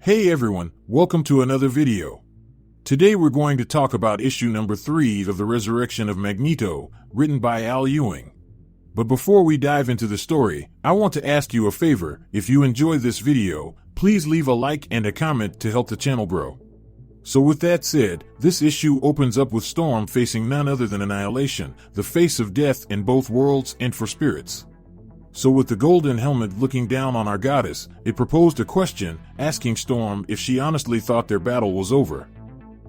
Hey everyone, welcome to another video. Today we're going to talk about issue number 3 of The Resurrection of Magneto, written by Al Ewing. But before we dive into the story, I want to ask you a favor. If you enjoy this video, please leave a like and a comment to help the channel grow. So with that said, this issue opens up with Storm facing none other than Annihilation, the face of death in both worlds and for spirits. So with the golden helmet looking down on our goddess, it proposed a question, asking Storm if she honestly thought their battle was over.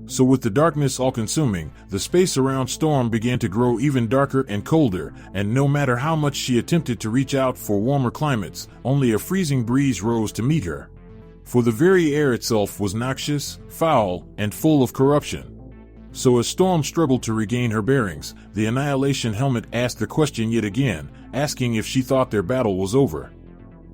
So with the darkness all-consuming, the space around Storm began to grow even darker and colder, and no matter how much she attempted to reach out for warmer climates, only a freezing breeze rose to meet her. For the very air itself was noxious, foul, and full of corruption. So as Storm struggled to regain her bearings, the Annihilation helmet asked the question yet again, asking if she thought their battle was over.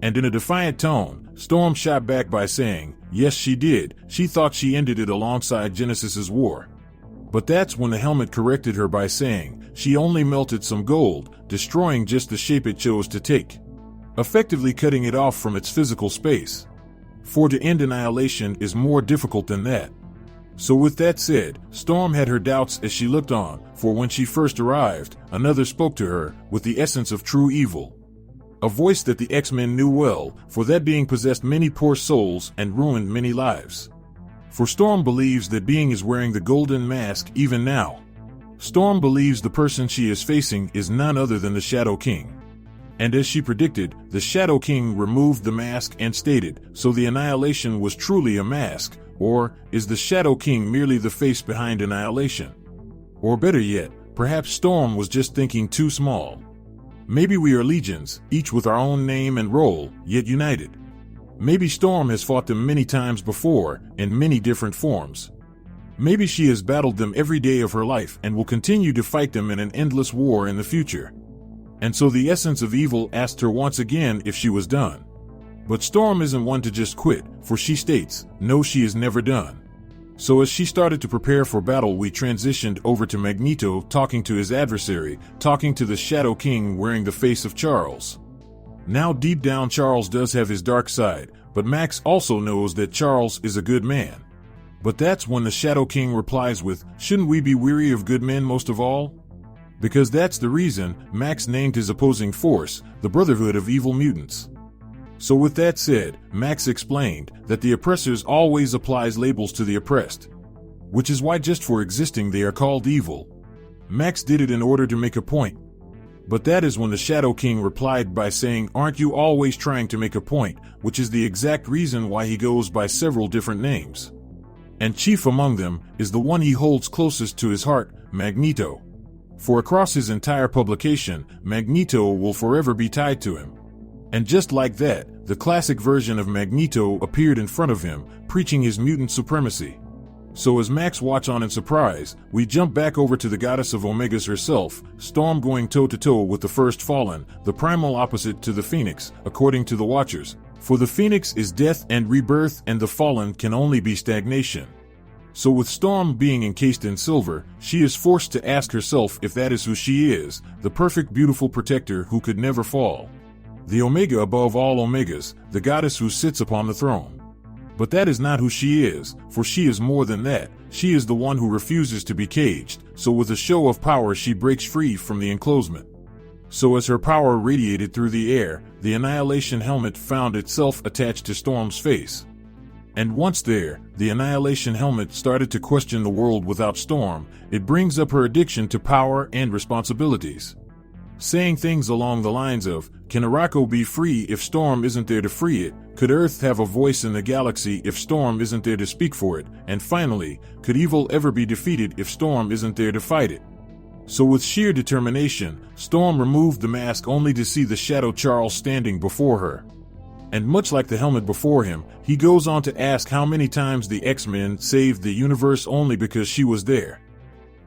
And in a defiant tone, Storm shot back by saying, yes she did, she thought she ended it alongside Genesis's war. But that's when the helmet corrected her by saying, she only melted some gold, destroying just the shape it chose to take, effectively cutting it off from its physical space. For to end Annihilation is more difficult than that. So with that said, Storm had her doubts as she looked on, for when she first arrived, another spoke to her, with the essence of true evil. A voice that the X-Men knew well, for that being possessed many poor souls and ruined many lives. For Storm believes that being is wearing the golden mask even now. Storm believes the person she is facing is none other than the Shadow King. And as she predicted, the Shadow King removed the mask and stated, so the Annihilation was truly a mask. Or, is the Shadow King merely the face behind Annihilation? Or better yet, perhaps Storm was just thinking too small. Maybe we are legions, each with our own name and role, yet united. Maybe Storm has fought them many times before, in many different forms. Maybe she has battled them every day of her life and will continue to fight them in an endless war in the future. And so the essence of evil asked her once again if she was done. But Storm isn't one to just quit, for she states, no, she is never done. So as she started to prepare for battle, we transitioned over to Magneto talking to his adversary, talking to the Shadow King wearing the face of Charles. Now deep down Charles does have his dark side, but Max also knows that Charles is a good man. But that's when the Shadow King replies with, shouldn't we be weary of good men most of all? Because that's the reason Max named his opposing force, the Brotherhood of Evil Mutants. So with that said, Max explained that the oppressors always applies labels to the oppressed, which is why just for existing they are called evil. Max did it in order to make a point. But that is when the Shadow King replied by saying, aren't you always trying to make a point, which is the exact reason why he goes by several different names. And chief among them is the one he holds closest to his heart, Magneto. For across his entire publication, Magneto will forever be tied to him. And just like that, the classic version of Magneto appeared in front of him, preaching his mutant supremacy. So as Max watched on in surprise, we jump back over to the goddess of Omegas herself, Storm going toe-to-toe with the first Fallen, the primal opposite to the Phoenix, according to the Watchers. For the Phoenix is death and rebirth, and the Fallen can only be stagnation. So with Storm being encased in silver, she is forced to ask herself if that is who she is, the perfect beautiful protector who could never fall. The Omega above all Omegas, the goddess who sits upon the throne. But that is not who she is, for she is more than that. She is the one who refuses to be caged, so with a show of power she breaks free from the enclosement. So as her power radiated through the air, the Annihilation helmet found itself attached to Storm's face. And once there, the Annihilation helmet started to question the world without Storm. It brings up her addiction to power and responsibilities, saying things along the lines of, can Arakko be free if Storm isn't there to free it? Could Earth have a voice in the galaxy if Storm isn't there to speak for it? And finally, could evil ever be defeated if Storm isn't there to fight it? So with sheer determination, Storm removed the mask only to see the Shadow Charles standing before her. And much like the helmet before him, he goes on to ask how many times the X-Men saved the universe only because she was there.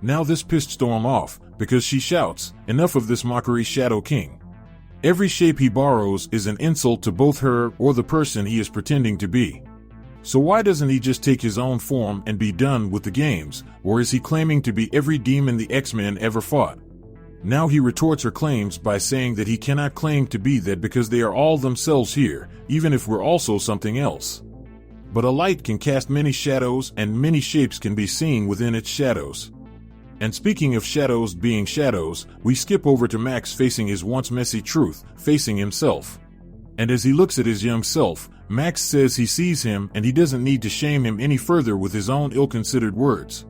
Now this pissed Storm off, because she shouts, enough of this mockery, Shadow King. Every shape he borrows is an insult to both her or the person he is pretending to be. So why doesn't he just take his own form and be done with the games, or is he claiming to be every demon the X-Men ever fought? Now he retorts her claims by saying that he cannot claim to be that because they are all themselves here, even if we're also something else. But a light can cast many shadows, and many shapes can be seen within its shadows. And speaking of shadows being shadows, we skip over to Max facing his once messy truth, facing himself. And as he looks at his young self, Max says he sees him and he doesn't need to shame him any further with his own ill-considered words.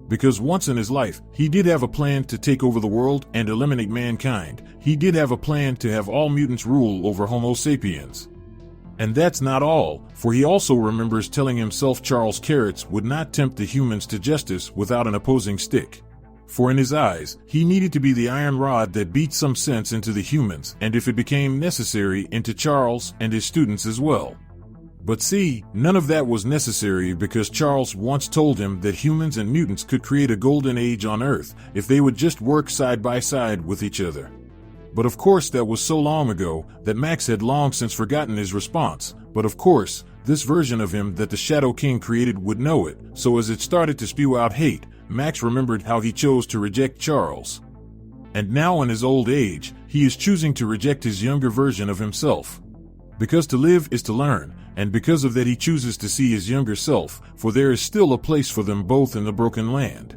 Because once in his life, he did have a plan to take over the world and eliminate mankind. He did have a plan to have all mutants rule over Homo sapiens. And that's not all, for he also remembers telling himself Charles Carrots would not tempt the humans to justice without an opposing stick. For in his eyes, he needed to be the iron rod that beat some sense into the humans, and if it became necessary, into Charles and his students as well. But see, none of that was necessary because Charles once told him that humans and mutants could create a golden age on Earth if they would just work side by side with each other. But of course that was so long ago that Max had long since forgotten his response, but of course, this version of him that the Shadow King created would know it, so as it started to spew out hate, Max remembered how he chose to reject Charles. And now in his old age, he is choosing to reject his younger version of himself. Because to live is to learn, and because of that he chooses to see his younger self, for there is still a place for them both in the broken land.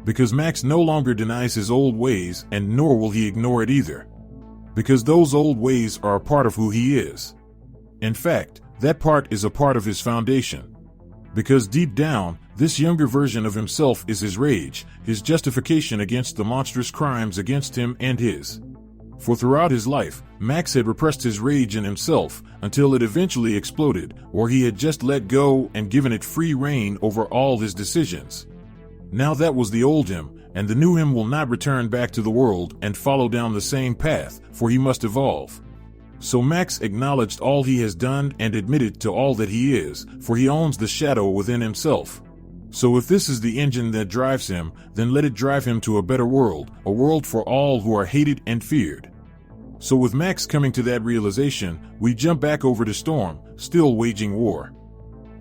Because Max no longer denies his old ways, and nor will he ignore it either. Because those old ways are a part of who he is. In fact, that part is a part of his foundation. Because deep down, this younger version of himself is his rage, his justification against the monstrous crimes against him and his. For throughout his life, Max had repressed his rage in himself until it eventually exploded, or he had just let go and given it free rein over all his decisions. Now that was the old him, and the new him will not return back to the world and follow down the same path, for he must evolve. So Max acknowledged all he has done and admitted to all that he is, for he owns the shadow within himself. So if this is the engine that drives him, then let it drive him to a better world, a world for all who are hated and feared. So with Max coming to that realization, we jump back over to Storm, still waging war.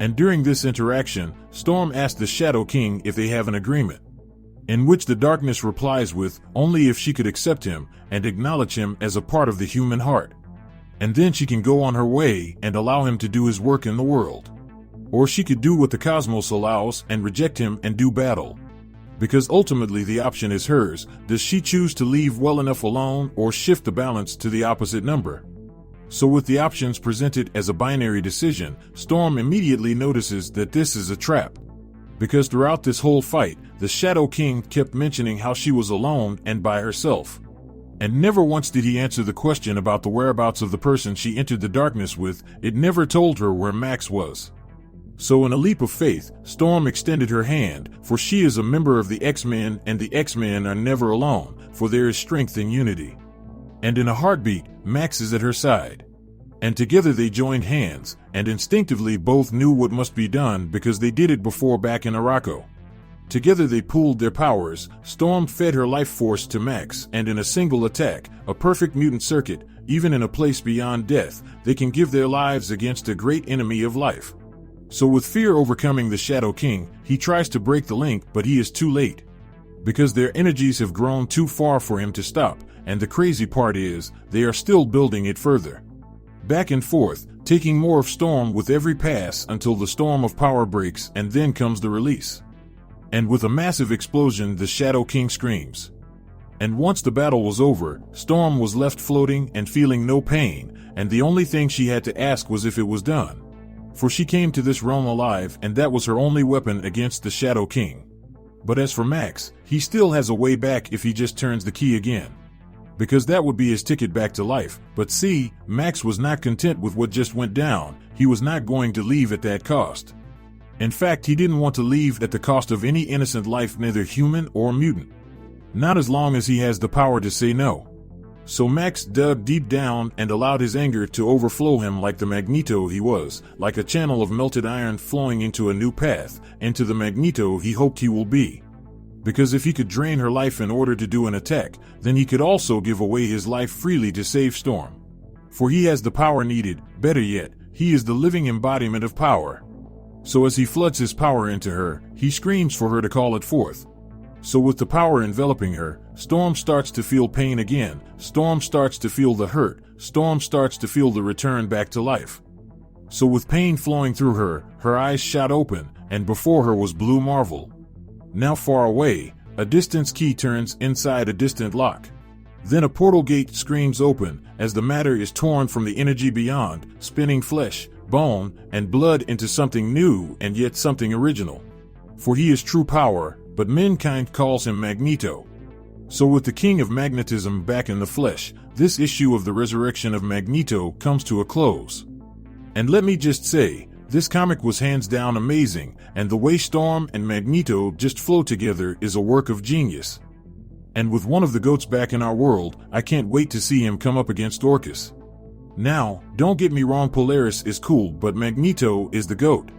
And during this interaction, Storm asks the Shadow King if they have an agreement. In which the darkness replies with, only if she could accept him and acknowledge him as a part of the human heart. And then she can go on her way and allow him to do his work in the world. Or she could do what the cosmos allows and reject him and do battle. Because ultimately the option is hers. Does she choose to leave well enough alone or shift the balance to the opposite number? So with the options presented as a binary decision, Storm immediately notices that this is a trap. Because throughout this whole fight, the Shadow King kept mentioning how she was alone and by herself. And never once did he answer the question about the whereabouts of the person she entered the darkness with. It never told her where Max was. So in a leap of faith, Storm extended her hand, for she is a member of the X-Men and the X-Men are never alone, for there is strength in unity. And in a heartbeat, Max is at her side. And together they joined hands, and instinctively both knew what must be done because they did it before back in Araco. Together they pooled their powers. Storm fed her life force to Max, and in a single attack, a perfect mutant circuit, even in a place beyond death, they can give their lives against a great enemy of life. So with fear overcoming the Shadow King, he tries to break the link, but he is too late. Because their energies have grown too far for him to stop, and the crazy part is, they are still building it further. Back and forth, taking more of Storm with every pass until the storm of power breaks, and then comes the release. And with a massive explosion, the Shadow King screams. And once the battle was over, Storm was left floating and feeling no pain, and the only thing she had to ask was if it was done. For she came to this realm alive, and that was her only weapon against the Shadow King. But as for Max, he still has a way back if he just turns the key again. Because that would be his ticket back to life. But see, Max was not content with what just went down. He was not going to leave at that cost. In fact, he didn't want to leave at the cost of any innocent life, neither human or mutant. Not as long as he has the power to say no. So Max dug deep down and allowed his anger to overflow him like the Magneto he was, like a channel of melted iron flowing into a new path, into the Magneto he hoped he will be. Because if he could drain her life in order to do an attack, then he could also give away his life freely to save Storm. For he has the power needed, better yet, he is the living embodiment of power. So as he floods his power into her, he screams for her to call it forth. So with the power enveloping her, Storm starts to feel pain again, Storm starts to feel the hurt, Storm starts to feel the return back to life. So with pain flowing through her, her eyes shot open, and before her was Blue Marvel. Now far away, a distance key turns inside a distant lock. Then a portal gate screams open, as the matter is torn from the energy beyond, spinning flesh, bone, and blood into something new and yet something original. For he is true power, but mankind calls him Magneto. So with the king of magnetism back in the flesh, this issue of the resurrection of Magneto comes to a close. And let me just say, this comic was hands down amazing, and the way Storm and Magneto just flow together is a work of genius. And with one of the goats back in our world, I can't wait to see him come up against Orcus. Now, don't get me wrong, Polaris is cool, but Magneto is the GOAT.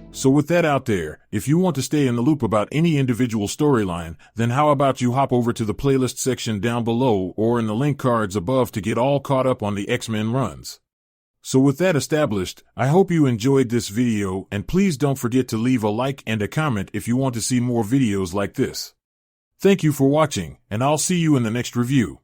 So with that out there, if you want to stay in the loop about any individual storyline, then how about you hop over to the playlist section down below or in the link cards above to get all caught up on the X-Men runs. So with that established, I hope you enjoyed this video, and please don't forget to leave a like and a comment if you want to see more videos like this. Thank you for watching, and I'll see you in the next review.